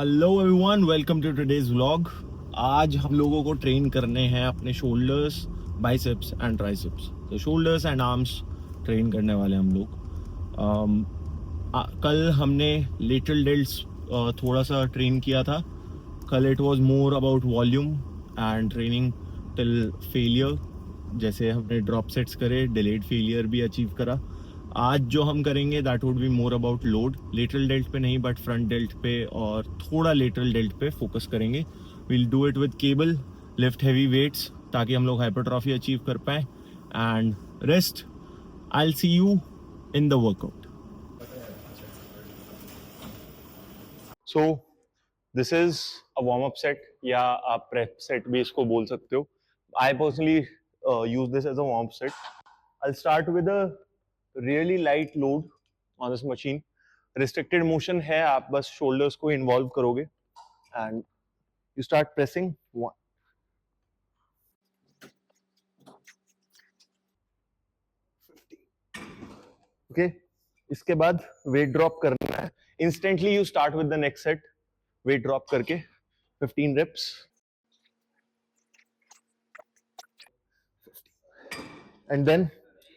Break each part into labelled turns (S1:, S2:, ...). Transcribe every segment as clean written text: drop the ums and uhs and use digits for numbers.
S1: Hello everyone, welcome to today's vlog. आज हम लोगों को ट्रेन करने हैं अपने शोल्डर्स, बाइसेप्स एंड ट्राइसेप्स। तो शोल्डर्स एंड आर्म्स ट्रेन करने वाले हम लोग। कल हमने लेटरल डेल्ट्स थोड़ा सा ट्रेन किया था। कल it was more about volume and training till failure. जैसे हमने ड्रॉप सेट्स करे, डिलेड फेलियर भी अचीव करा। आज जो हम करेंगे that would be more about load, lateral delt पे नहीं बट फ्रंट डेल्ट पे और थोड़ा लेटरल डेल्ट पे फोकस करेंगे। Will do it with cable, lift heavy weights ताकि हम लोग हाइपरट्रॉफी अचीव कर पाए and rest. I will see you in the workout. So this is a warm up set या आप प्रेप सेट भी इसको बोल सकते हो। I personally use this as a warm up set. I'll start with a really light load on this machine. Restricted motion है, आप बस shoulders को involve करोगे and you start pressing one. Okay, इसके बाद weight drop करना है. Instantly you start with the next set. Weight drop करके 15 reps. And then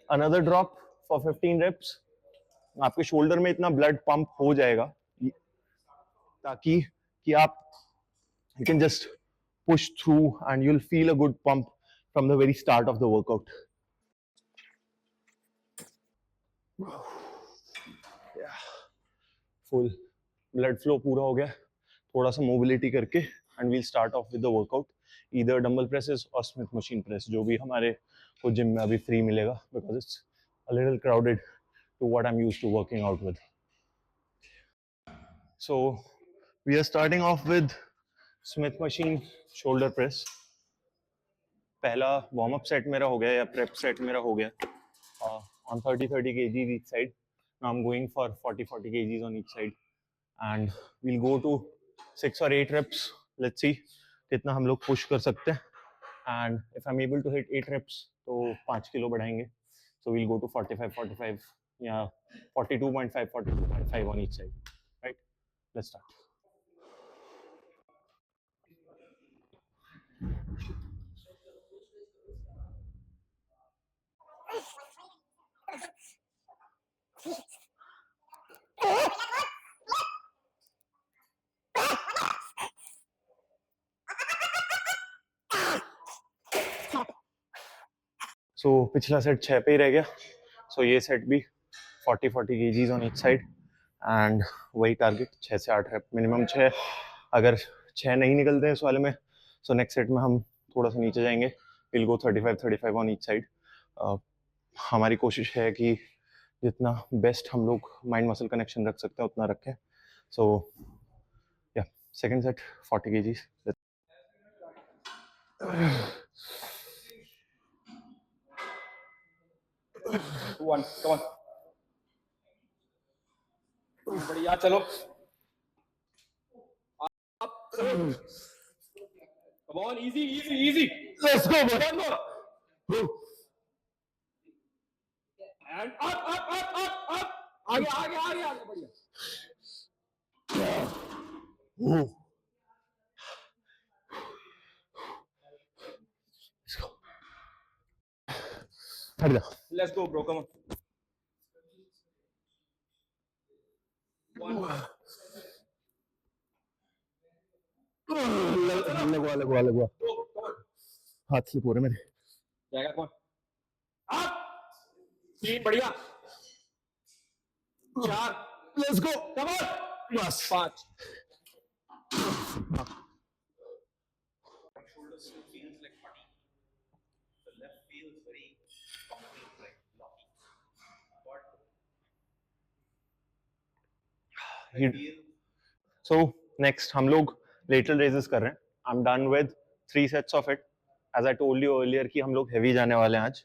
S1: another drop for 15 reps. आपके shoulder में इतना blood pump हो जाएगा ताकि कि आप you can just push through and you'll feel a good pump from the very start of the workout. Full blood flow पूरा हो गया, थोड़ा सा मोबिलिटी करके and we'll start off with the workout, either dumbbell presses और Smith machine press, जो भी हमारे को जिम में अभी फ्री मिलेगा because it's a little crowded to what I am used to working out with. So we are starting off with Smith machine shoulder press. पहला warm up set मेरा हो गया या प्रेप सेट मेरा हो गया on 30 kgs each side. Now I'm going for 40 kgs on each side and we'll go to 6 or 8 reps. Let's see कितना हम लोग पुश कर सकते हैं and if I'm able to hit 8 reps तो 5 किलो बढ़ाएंगे. So we'll go to 45 या 42.5 on each side. Right? Let's start. So पिछला सेट 6 पे ही रह गया. So ये सेट भी 40 kgs on each side and वही टारगेट 6 से 8 रेप मिनिमम 6. अगर 6 नहीं निकलते हैं इस वाले में सो नेक्स्ट सेट में हम थोड़ा सा नीचे जाएंगे. Will go 35 on each side. हमारी कोशिश है कि जितना बेस्ट हम लोग माइंड मसल कनेक्शन रख सकते हैं उतना रखें. सो या second set 40 kgs.
S2: One, come on. बढ़िया, चलो. Up. Come on, easy.
S1: Let's go, boy.
S2: One more. And up. आगे, बढ़िया.
S1: हट जा.
S2: Let's go, bro. Come on. One.
S1: लगवा
S2: Go. Come on.
S1: हाथ से पूरे मेरे.
S2: जाएगा कौन? Up. 3, बढ़िया. 4.
S1: Let's go.
S2: Come on.
S1: बस
S2: 5.
S1: So next हम लोग lateral raises कर रहे हैं. I'm done with 3 sets of it. As I told you earlier कि हम लोग heavy जाने वाले हैं आज.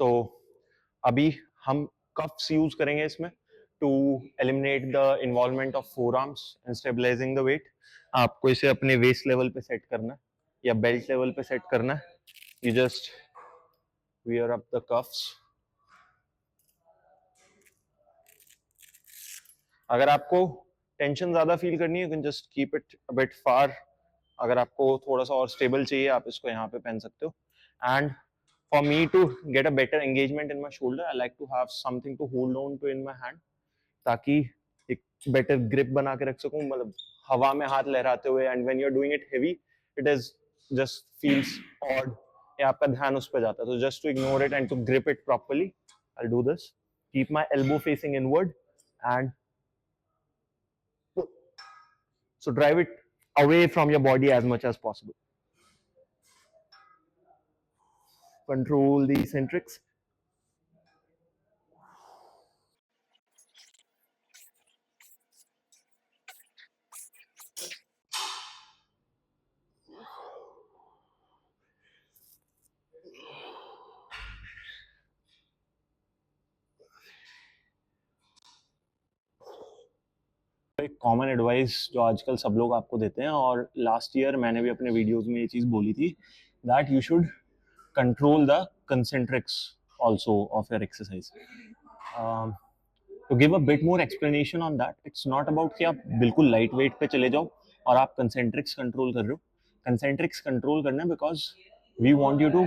S1: तो अभी हम cuffs use करेंगे इसमें to eliminate the involvement of forearms and stabilizing the weight. आपको इसे अपने waist level पे set करना है या belt level पे set करना है. You just wear up the cuffs. अगर आपको टेंशन ज़्यादा फील करनी है, you can just keep it a bit far. अगर आपको थोड़ा सा और स्टेबल चाहिए, आप इसको यहाँ पे पहन सकते हो. And for me to get a better engagement in my shoulder, I like to have something to hold on to in my hand, ताकि एक बेटर ग्रिप बना के रख सकूं, मतलब हवा में हाथ लहराते हुए. And when you are doing it heavy, it is just feels odd, या आपका ध्यान उस पर जाता है. तो just to ignore it and to grip it properly, I do this. Keep my elbow facing inward and so drive it away from your body as much as possible. Control the eccentrics. एक common advice जो आजकल सब लोग आपको देते हैं, और last year मैंने भी अपने वीडियोस में ये चीज़ बोली थी, that you should control the concentrics also of your exercise. To give a bit more explanation on that, it's not about कि आप बिल्कुल लाइट वेट पे चले जाओ और आप कंसेंट्रिक्स कंट्रोल कर रहे हो. कंसेंट्रिक्स कंट्रोल करना है because we want you to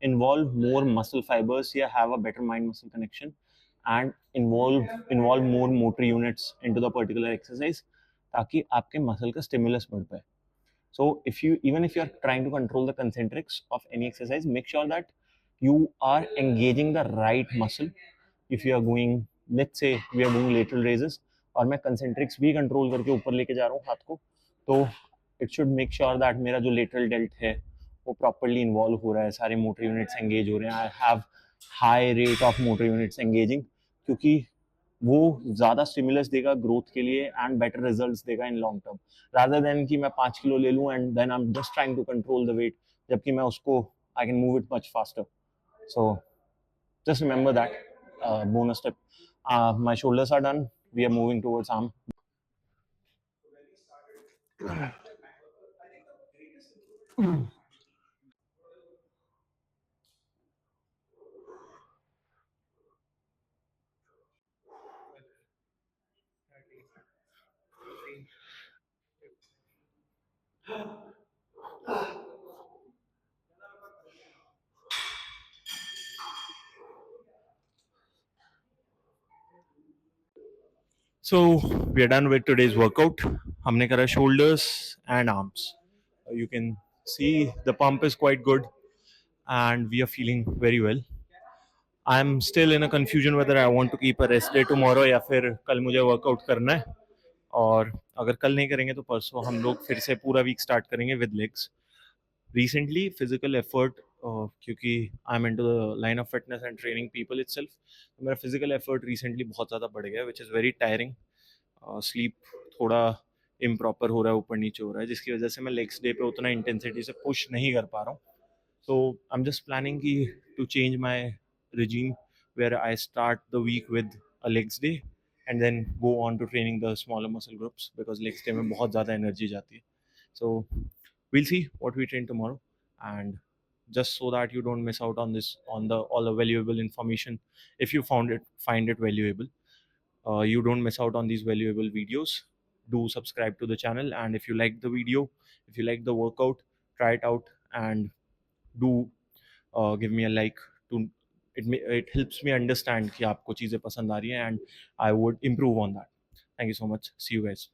S1: involve more muscle fibers here, have a better mind muscle connection, and involve more motor units into the particular exercise, ताकि आपके मसल का स्टिमुलस बढ़ पाए. So if you are trying to control the concentrics of any exercise, make sure that you are engaging the right muscle. If you are going, let's say we are doing lateral raises, और मैं concentrics भी control करके ऊपर लेके जा रहा हूँ हाथ को, तो it should make sure that मेरा जो lateral delt है वो properly involve हो रहा है, सारे motor units engage हो रहे हैं. I have high rate of motor units engaging, क्योंकि वो ज़्यादा स्टिमुलस देगा ग्रोथ के लिए एंड बेटर रिजल्ट्स देगा in long term, rather than कि मैं 5 किलो ले लूँ and then I am just trying to control the weight, जबकि मैं उसको I can move it much faster. So just remember that bonus tip. My shoulders are done. We are moving towards arm. So we are done with today's workout. हमने करा shoulders and arms. You can see the pump is quite good and we are feeling very well. I'm still in a confusion whether I want to keep a rest day tomorrow या फिर कल मुझे workout करना है. और अगर कल नहीं करेंगे तो परसों हम लोग फिर से पूरा वीक स्टार्ट करेंगे with legs. Recently physical effort, क्योंकि I am into the line of fitness and training people itself, तो मेरा फिजिकल एफर्ट रिसेंटली बहुत ज़्यादा बढ़ गया, which is very tiring. Sleep थोड़ा इम्प्रॉपर हो रहा है, ऊपर नीचे हो रहा है, जिसकी वजह से मैं लेग्स डे पे उतना इंटेंसिटी से पुश नहीं कर पा रहा हूँ. So I'm just planning to change my regime where I start the week with a legs day and then go on to training the smaller muscle groups, because legs day में बहुत ज़्यादा energy जाती है. So we'll see what we train tomorrow, and just so that you don't miss out on this, on the all the valuable information, if you find it valuable, you don't miss out on these valuable videos. Do subscribe to the channel, and if you like the video, if you like the workout, try it out and do give me a like. To it helps me understand कि आपको चीज़ें पसंद आ रही हैं, and I would improve on that. Thank you so much. See you guys.